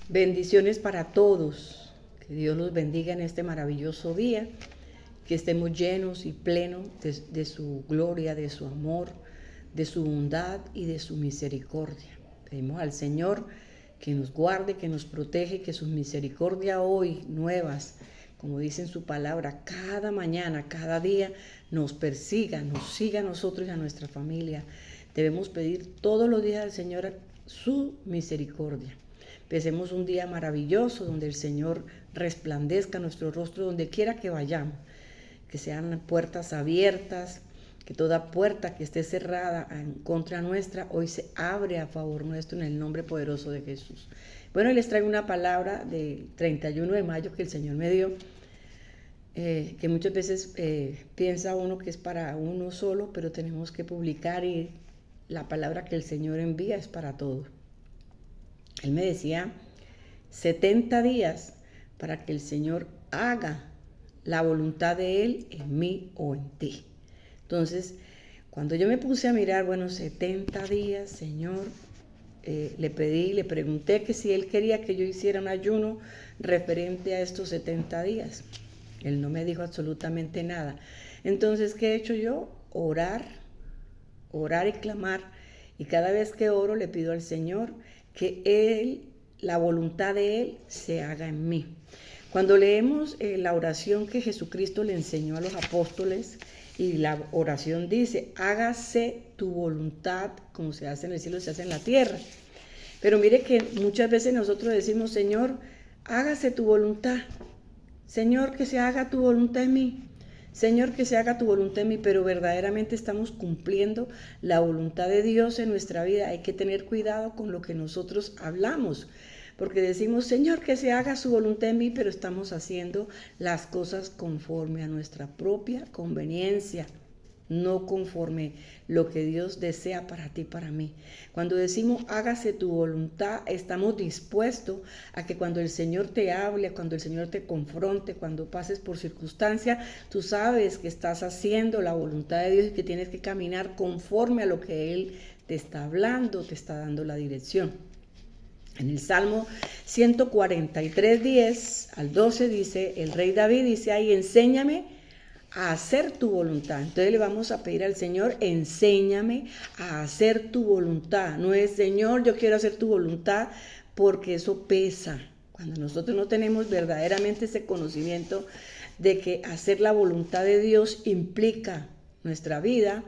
Bendiciones para todos. Que Dios los bendiga en este maravilloso día. Que estemos llenos y plenos de su gloria, de su amor, de su bondad y de su misericordia. Pedimos al Señor que nos guarde, que nos protege, que sus misericordias hoy nuevas, como dice en su palabra, cada mañana, cada día nos persiga, nos siga a nosotros y a nuestra familia. Debemos pedir todos los días al Señor su misericordia. Empecemos un día maravilloso donde el Señor resplandezca nuestro rostro donde quiera que vayamos, que sean puertas abiertas, que toda puerta que esté cerrada en contra nuestra hoy se abre a favor nuestro en el nombre poderoso de Jesús. Bueno, les traigo una palabra del 31 de mayo que el Señor me dio, que muchas veces piensa uno que es para uno solo, pero tenemos que publicar y la palabra que el Señor envía es para todos. Él me decía 70 días para que el Señor haga la voluntad de Él en mí o en ti. Entonces, cuando yo me puse a mirar, 70 días, Señor, le pregunté que si Él quería que yo hiciera un ayuno referente a estos 70 días. Él no me dijo absolutamente nada. Entonces, ¿qué he hecho yo? Orar y clamar. Y cada vez que oro le pido al Señor que Él, la voluntad de Él, se haga en mí. Cuando leemos la oración que Jesucristo le enseñó a los apóstoles, y la oración dice, hágase tu voluntad, como se hace en el cielo, se hace en la tierra. Pero mire que muchas veces nosotros decimos, Señor, hágase tu voluntad. Señor, que se haga tu voluntad en mí. Señor, que se haga tu voluntad en mí, pero verdaderamente estamos cumpliendo la voluntad de Dios en nuestra vida. Hay que tener cuidado con lo que nosotros hablamos, porque decimos, Señor, que se haga su voluntad en mí, pero estamos haciendo las cosas conforme a nuestra propia conveniencia, no conforme lo que Dios desea para ti, para mí. Cuando decimos hágase tu voluntad, estamos dispuestos a que cuando el Señor te hable, cuando el Señor te confronte, cuando pases por circunstancias, tú sabes que estás haciendo la voluntad de Dios y que tienes que caminar conforme a lo que Él te está hablando, te está dando la dirección. En el Salmo 143, 10 al 12 dice, el rey David dice ahí, enséñame a hacer tu voluntad. Entonces le vamos a pedir al Señor, enséñame a hacer tu voluntad. No es, Señor, yo quiero hacer tu voluntad, porque eso pesa. Cuando nosotros no tenemos verdaderamente ese conocimiento de que hacer la voluntad de Dios implica nuestra vida,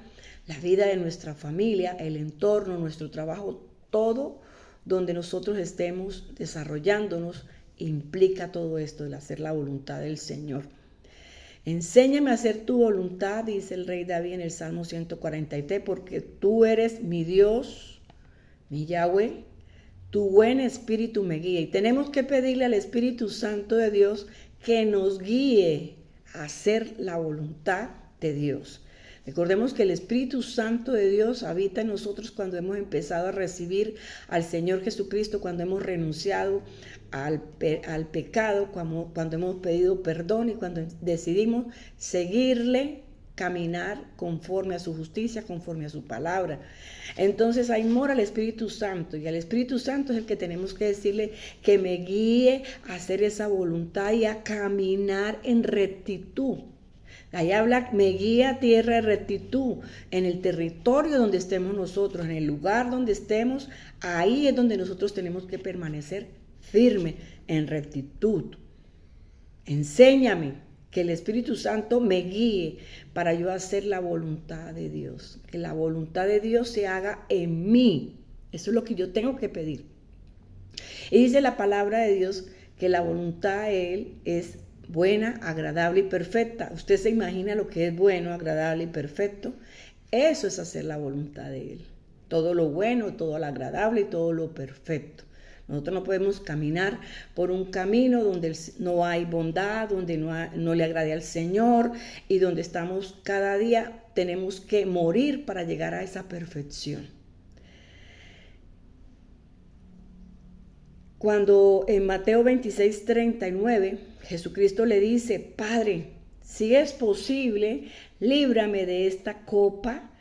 la vida de nuestra familia, el entorno, nuestro trabajo, todo donde nosotros estemos desarrollándonos, implica todo esto, el hacer la voluntad del Señor. Enséñame a hacer tu voluntad, dice el rey David en el Salmo 143, porque tú eres mi Dios, mi Yahweh, tu buen espíritu me guía. Y tenemos que pedirle al Espíritu Santo de Dios que nos guíe a hacer la voluntad de Dios. Recordemos que el Espíritu Santo de Dios habita en nosotros cuando hemos empezado a recibir al Señor Jesucristo, cuando hemos renunciado al pecado, cuando hemos pedido perdón y cuando decidimos seguirle, caminar conforme a su justicia, conforme a su palabra. Entonces ahí mora el Espíritu Santo, y al Espíritu Santo es el que tenemos que decirle que me guíe a hacer esa voluntad y a caminar en rectitud. Ahí habla, me guía a tierra de rectitud, en el territorio donde estemos nosotros, en el lugar donde estemos, ahí es donde nosotros tenemos que permanecer firme en rectitud. Enséñame, que el Espíritu Santo me guíe para yo hacer la voluntad de Dios, que la voluntad de Dios se haga en mí. Eso es lo que yo tengo que pedir. Y dice la palabra de Dios que la voluntad de Él es buena, agradable y perfecta. Usted se imagina lo que es bueno, agradable y perfecto. Eso es hacer la voluntad de Él. Todo lo bueno, todo lo agradable y todo lo perfecto. Nosotros no podemos caminar por un camino donde no hay bondad, donde no le agrade al Señor y donde estamos cada día, tenemos que morir para llegar a esa perfección. Cuando en Mateo 26, 39, Jesucristo le dice, Padre, si es posible, líbrame de esta copa,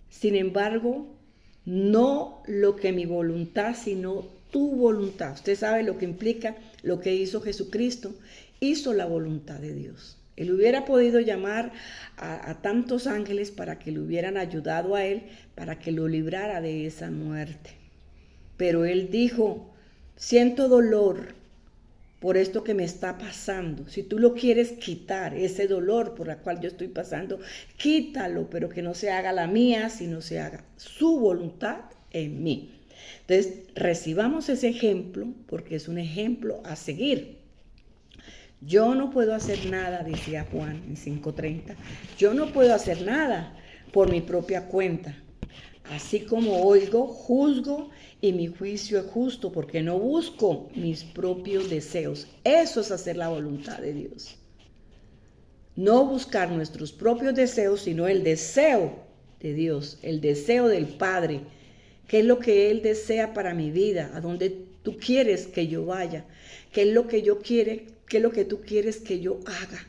sin embargo, no lo que mi voluntad, sino tu voluntad. Usted sabe lo que implica lo que hizo Jesucristo. Hizo la voluntad de Dios. Él hubiera podido llamar a tantos ángeles para que le hubieran ayudado a él, para que lo librara de esa muerte. Pero él dijo, siento dolor por esto que me está pasando. Si tú lo quieres quitar, ese dolor por el cual yo estoy pasando, quítalo, pero que no se haga la mía, sino se haga su voluntad en mí. Entonces, recibamos ese ejemplo porque es un ejemplo a seguir. Yo no puedo hacer nada, decía Juan en 5:30. Yo no puedo hacer nada por mi propia cuenta. Así como oigo, juzgo y mi juicio es justo porque no busco mis propios deseos. Eso es hacer la voluntad de Dios. No buscar nuestros propios deseos, sino el deseo de Dios, el deseo del Padre. ¿Qué es lo que Él desea para mi vida? ¿A dónde tú quieres que yo vaya? ¿Qué es lo que yo quiero? ¿Qué es lo que tú quieres que yo haga?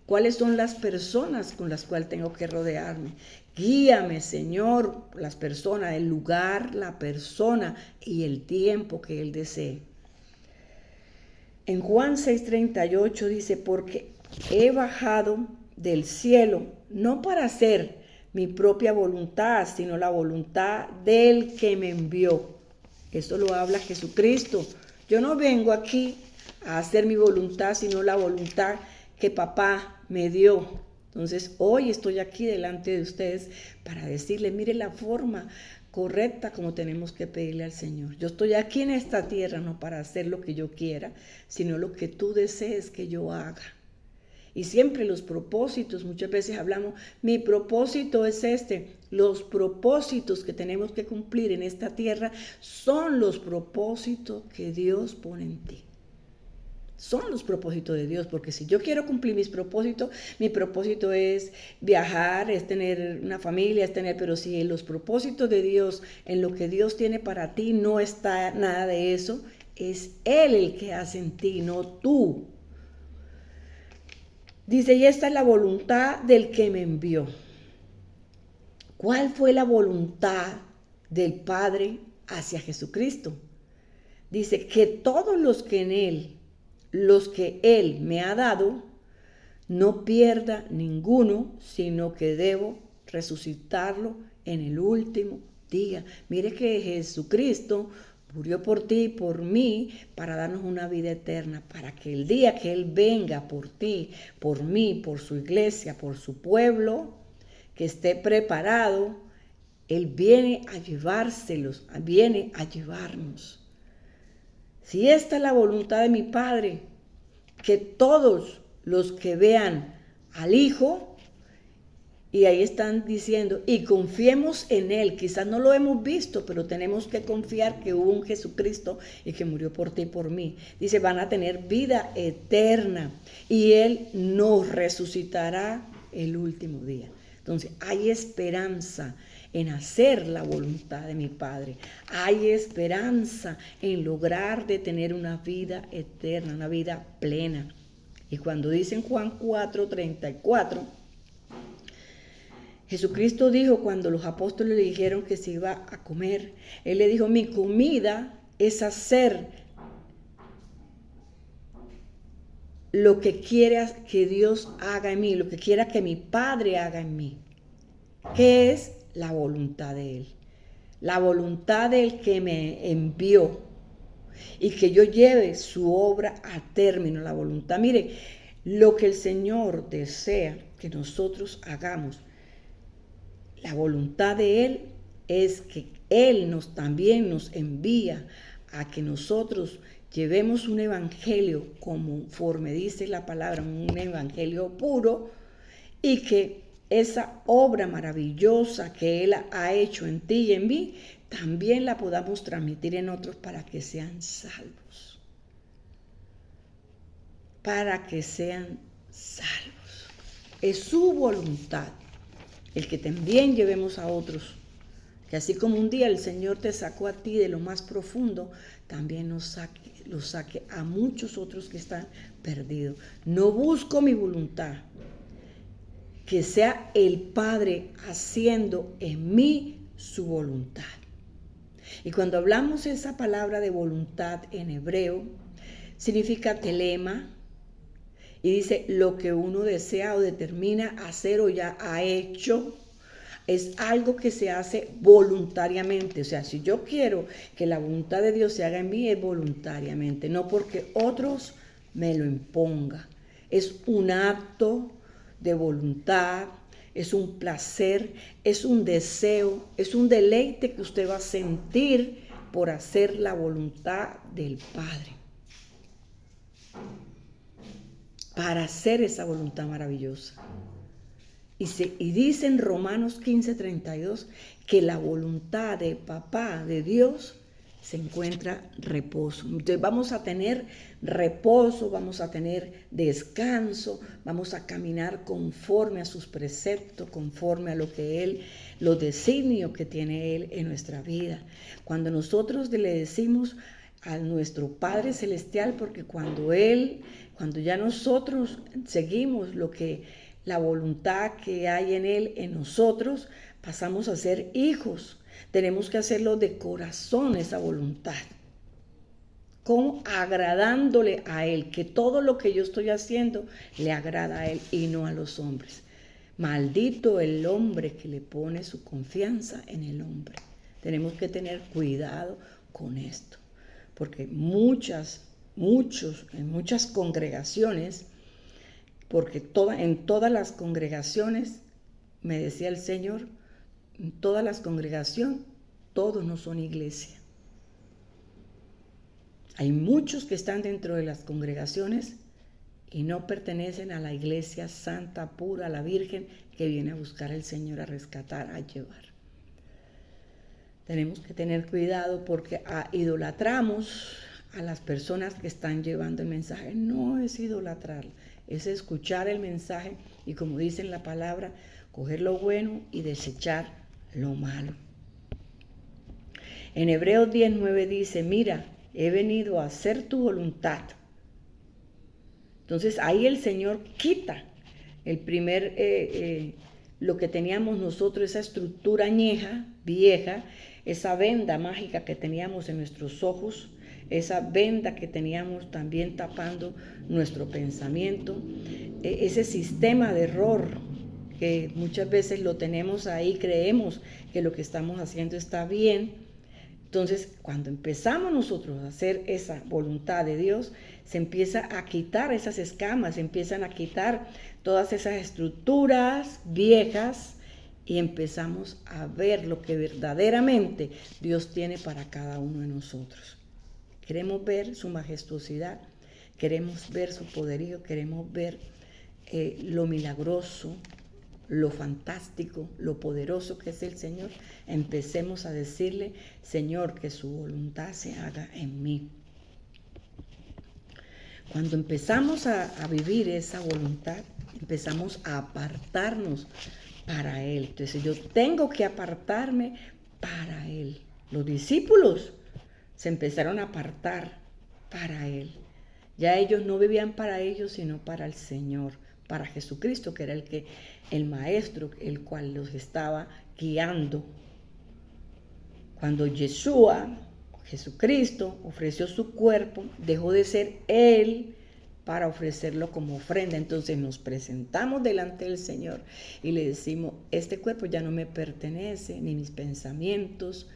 ¿Cuáles son las personas con las cuales tengo que rodearme? Guíame, Señor, las personas, el lugar, la persona y el tiempo que Él desee. En Juan 6:38 dice, porque he bajado del cielo no para hacer mi propia voluntad, sino la voluntad del que me envió. Eso lo habla Jesucristo. Yo no vengo aquí a hacer mi voluntad, sino la voluntad que papá me dio. Entonces, hoy estoy aquí delante de ustedes para decirle, mire la forma correcta como tenemos que pedirle al Señor. Yo estoy aquí en esta tierra no para hacer lo que yo quiera, sino lo que tú desees que yo haga. Y siempre los propósitos, muchas veces hablamos, mi propósito es este. Los propósitos que tenemos que cumplir en esta tierra son los propósitos que Dios pone en ti. Son los propósitos de Dios, porque si yo quiero cumplir mis propósitos, mi propósito es viajar, es tener una familia, es tener, pero si en los propósitos de Dios, en lo que Dios tiene para ti, no está nada de eso, es Él el que hace en ti, no tú. Dice, y esta es la voluntad del que me envió. ¿Cuál fue la voluntad del Padre hacia Jesucristo? Dice, que todos los que Él me ha dado, no pierda ninguno, sino que debo resucitarlo en el último día. Mire que Jesucristo murió por ti y por mí para darnos una vida eterna, para que el día que Él venga por ti, por mí, por su iglesia, por su pueblo, que esté preparado, Él viene a llevárselos, viene a llevarnos. Si esta es la voluntad de mi Padre, que todos los que vean al Hijo, y ahí están diciendo, y confiemos en Él, quizás no lo hemos visto, pero tenemos que confiar que hubo un Jesucristo y que murió por ti y por mí. Dice, van a tener vida eterna y Él nos resucitará el último día. Entonces, hay esperanza en hacer la voluntad de mi Padre. Hay esperanza en lograr de tener una vida eterna, una vida plena. Y cuando dice en Juan 4:34, Jesucristo dijo cuando los apóstoles le dijeron que se iba a comer, Él le dijo, mi comida es hacer lo que quiera que Dios haga en mí, lo que quiera que mi Padre haga en mí. ¿Qué es? La voluntad de Él. La voluntad del que me envió. Y que yo lleve su obra a término, la voluntad. Mire, lo que el Señor desea que nosotros hagamos, la voluntad de Él es que Él también nos envía a que nosotros llevemos un evangelio conforme dice la palabra, un evangelio puro, y que esa obra maravillosa que Él ha hecho en ti y en mí, también la podamos transmitir en otros para que sean salvos. Para que sean salvos. Es su voluntad el que también llevemos a otros. Que así como un día el Señor te sacó a ti de lo más profundo, también lo saque a muchos otros que están perdidos. No busco mi voluntad. Que sea el Padre haciendo en mí su voluntad. Y cuando hablamos esa palabra de voluntad en hebreo, significa telema, y dice lo que uno desea o determina hacer o ya ha hecho. Es algo que se hace voluntariamente. O sea, si yo quiero que la voluntad de Dios se haga en mí, es voluntariamente, no porque otros me lo impongan. Es un acto de voluntad, es un placer, es un deseo, es un deleite que usted va a sentir por hacer la voluntad del Padre. Para hacer esa voluntad maravillosa. Y dice en Romanos 15:32 que la voluntad de papá, de Dios, se encuentra reposo. Entonces vamos a tener reposo, vamos a tener descanso, vamos a caminar conforme a sus preceptos, conforme a lo que Él, los designios que tiene Él en nuestra vida. Cuando nosotros le decimos a nuestro Padre Celestial, porque cuando ya nosotros seguimos la voluntad que hay en Él, en nosotros, pasamos a ser hijos. Tenemos que hacerlo de corazón, esa voluntad. Como agradándole a Él, que todo lo que yo estoy haciendo le agrada a Él y no a los hombres. Maldito el hombre que le pone su confianza en el hombre. Tenemos que tener cuidado con esto, porque en muchas congregaciones, porque en todas las congregaciones, me decía el Señor, en todas las congregaciones, todos no son iglesia. Hay muchos que están dentro de las congregaciones y no pertenecen a la iglesia santa, pura, la Virgen, que viene a buscar al Señor, a rescatar, a llevar. Tenemos que tener cuidado porque idolatramos a las personas que están llevando el mensaje. No es idolatrar, es escuchar el mensaje y, como dice en la palabra, coger lo bueno y desechar lo malo. En Hebreos 10:9 dice, mira, he venido a hacer tu voluntad. Entonces ahí el Señor quita lo que teníamos nosotros, esa estructura añeja, vieja, esa venda mágica que teníamos en nuestros ojos, esa venda que teníamos también tapando nuestro pensamiento, ese sistema de error que muchas veces lo tenemos ahí, creemos que lo que estamos haciendo está bien. Entonces, cuando empezamos nosotros a hacer esa voluntad de Dios, se empieza a quitar esas escamas, se empiezan a quitar todas esas estructuras viejas y empezamos a ver lo que verdaderamente Dios tiene para cada uno de nosotros. Queremos ver su majestuosidad, queremos ver su poderío, queremos ver lo milagroso, lo fantástico, lo poderoso que es el Señor. Empecemos a decirle, Señor, que su voluntad se haga en mí. Cuando empezamos a vivir esa voluntad, empezamos a apartarnos para Él. Entonces yo tengo que apartarme para Él. Los discípulos se empezaron a apartar para Él. Ya ellos no vivían para ellos, sino para el Señor, para Jesucristo, que era el Maestro, el cual los estaba guiando. Cuando Jesucristo, ofreció su cuerpo, dejó de ser Él para ofrecerlo como ofrenda. Entonces nos presentamos delante del Señor y le decimos, este cuerpo ya no me pertenece, ni mis pensamientos,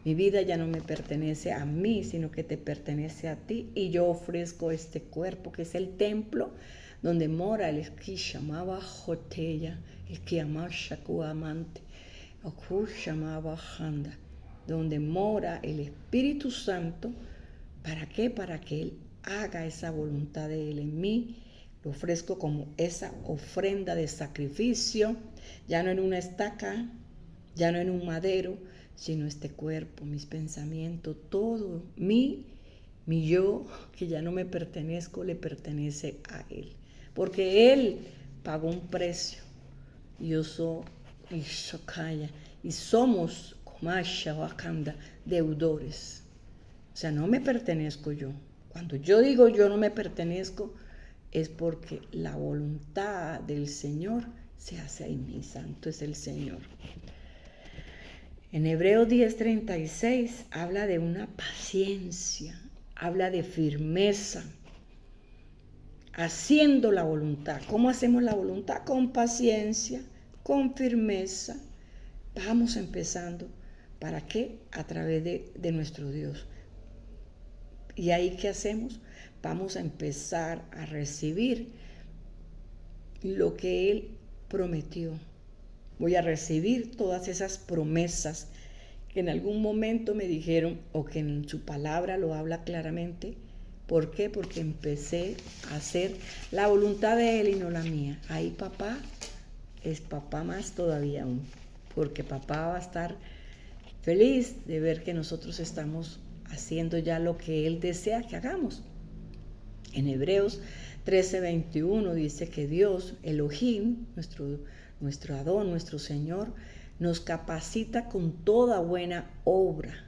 mi vida ya no me pertenece a mí, sino que te pertenece a ti. Y yo ofrezco este cuerpo, que es el templo donde mora el que llamaba Joteya, el que llamaba Shakuamante, o que llamaba Handa, donde mora el Espíritu Santo. ¿Para qué? Para que Él haga esa voluntad de Él en mí. Lo ofrezco como esa ofrenda de sacrificio, ya no en una estaca, ya no en un madero, sino este cuerpo, mis pensamientos, todo mi yo, que ya no me pertenezco, le pertenece a Él. Porque Él pagó un precio. Yo soy Ishokaya y somos Komasha Wakanda, deudores. O sea, no me pertenezco yo. Cuando yo digo yo no me pertenezco, es porque la voluntad del Señor se hace en mí. Santo es el Señor. En Hebreos 10:36 habla de una paciencia, habla de firmeza, haciendo la voluntad. ¿Cómo hacemos la voluntad? Con paciencia, con firmeza. Vamos empezando. ¿Para qué? A través de nuestro Dios. ¿Y ahí qué hacemos? Vamos a empezar a recibir lo que Él prometió. Voy a recibir todas esas promesas que en algún momento me dijeron o que en su palabra lo habla claramente. ¿Por qué? Porque empecé a hacer la voluntad de Él y no la mía. Ahí papá es papá más todavía aún, porque papá va a estar feliz de ver que nosotros estamos haciendo ya lo que Él desea que hagamos. En Hebreos 13:21 dice que Dios, Elohim, nuestro Adón, nuestro Señor, nos capacita con toda buena obra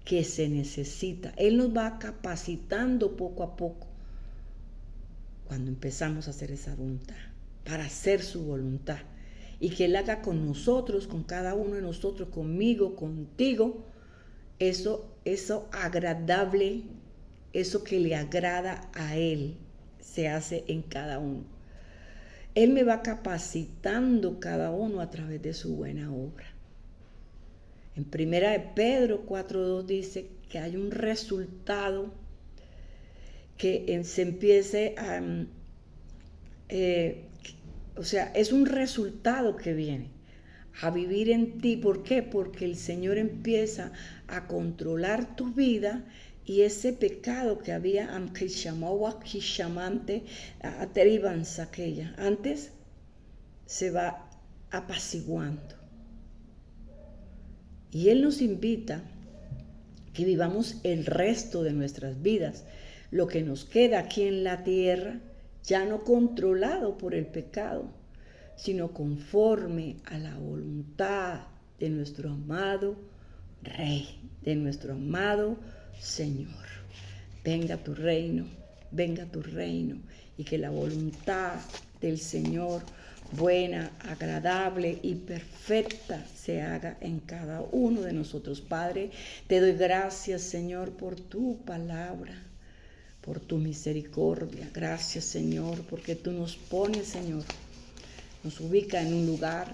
que se necesita. Él nos va capacitando poco a poco cuando empezamos a hacer esa voluntad, para hacer su voluntad. Y que Él haga con nosotros, con cada uno de nosotros, conmigo, contigo, eso agradable, eso que le agrada a Él, se hace en cada uno. Él me va capacitando cada uno a través de su buena obra. En 1 de Pedro 4:2 dice que hay un resultado que se empiece a... es un resultado que viene a vivir en ti. ¿Por qué? Porque el Señor empieza a controlar tu vida y ese pecado que había antes se va apaciguando. Y Él nos invita que vivamos el resto de nuestras vidas, lo que nos queda aquí en la tierra, ya no controlado por el pecado, sino conforme a la voluntad de nuestro amado Rey, de nuestro amado Señor. Venga tu reino, y que la voluntad del Señor, buena, agradable y perfecta, se haga en cada uno de nosotros. Padre, te doy gracias, Señor, por tu palabra, por tu misericordia. Gracias, Señor, porque tú nos pones, Señor, nos ubica en un lugar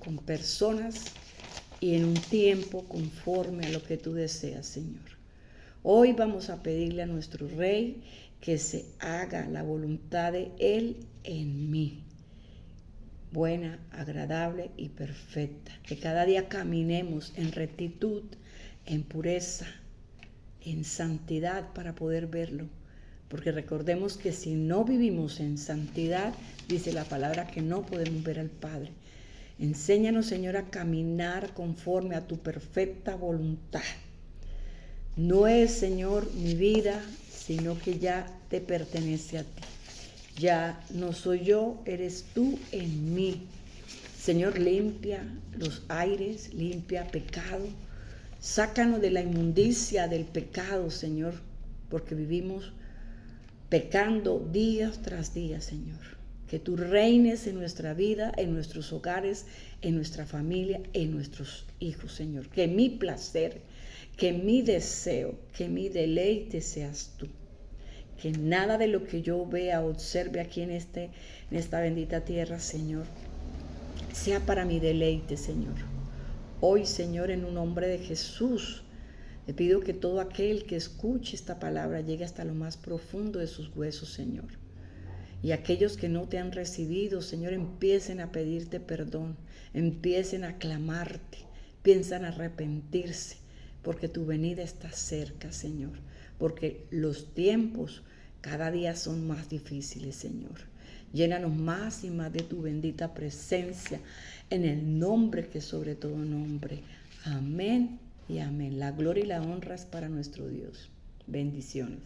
con personas y en un tiempo conforme a lo que tú deseas, Señor. Hoy vamos a pedirle a nuestro Rey que se haga la voluntad de Él en mí, buena, agradable y perfecta. Que cada día caminemos en rectitud, en pureza, en santidad para poder verlo. Porque recordemos que si no vivimos en santidad, dice la palabra que no podemos ver al Padre. Enséñanos, Señor, a caminar conforme a tu perfecta voluntad. No es, Señor, mi vida, sino que ya te pertenece a ti. Ya no soy yo, eres tú en mí. Señor, limpia los aires, limpia pecado. Sácanos de la inmundicia del pecado, Señor, porque vivimos pecando día tras día, Señor. Que tú reines en nuestra vida, en nuestros hogares, en nuestra familia, en nuestros hijos, Señor. Que mi placer, que mi deseo, que mi deleite seas tú. Que nada de lo que yo vea, observe aquí en esta bendita tierra, Señor, sea para mi deleite, Señor. Hoy, Señor, en un nombre de Jesús, te pido que todo aquel que escuche esta palabra llegue hasta lo más profundo de sus huesos, Señor. Y aquellos que no te han recibido, Señor, empiecen a pedirte perdón, empiecen a clamarte, piensan a arrepentirse, porque tu venida está cerca, Señor. Porque los tiempos cada día son más difíciles, Señor. Llénanos más y más de tu bendita presencia, en el nombre que sobre todo nombre. Amén y amén. La gloria y la honra es para nuestro Dios. Bendiciones.